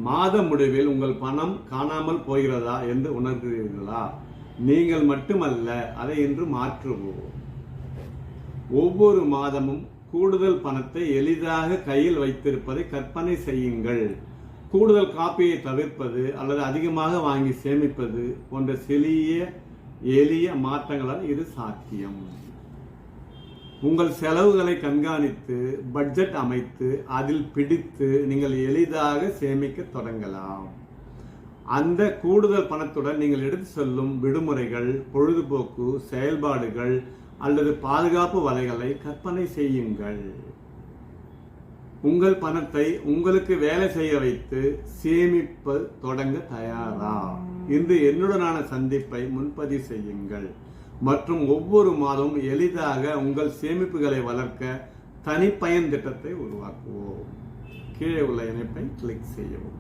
மாத முடிவில் உங்கள் பணம் காணாமல் போகிறதா என்று உணர்கிறீர்களா? நீங்கள் மட்டுமல்ல, அதை இன்று மாற்றுவோம். ஒவ்வொரு மாதமும் கூடுதல் பணத்தை எளிதாக கையில் வைத்திருப்பதை கற்பனை செய்யுங்கள். கூடுதல் காப்பியை தவிர்ப்பது அல்லது அதிகமாக வாங்கி சேமிப்பது போன்ற எளிய மாற்றங்களால் இது சாத்தியம். உங்கள் செலவுகளை கண்காணித்து பட்ஜெட் அமைத்து அதில் பிடித்து நீங்கள் எளிதாக சேமிக்க தொடங்கலாம். அந்த கூடுதல் பணத்துடன் நீங்கள் எடுத்து செல்லும் விடுமுறைகள், பொழுதுபோக்கு செயல்பாடுகள் அல்லது பாதுகாப்பு வலைகளை கற்பனை செய்யுங்கள். உங்கள் பணத்தை உங்களுக்கு வேலை செய்ய வைத்து சேமிப்பு தொடங்க தயாரா? இன்று என்னுடனான சந்திப்பை முன்பதிவு செய்யுங்கள் மற்றும் ஒவ்வொரு மாதமும் எளிதாக உங்கள் சேமிப்புகளை வளர்க்க தனிப்பயன் திட்டத்தை உருவாக்குவோம். கீழே உள்ள இணைப்பை கிளிக் செய்யவும்.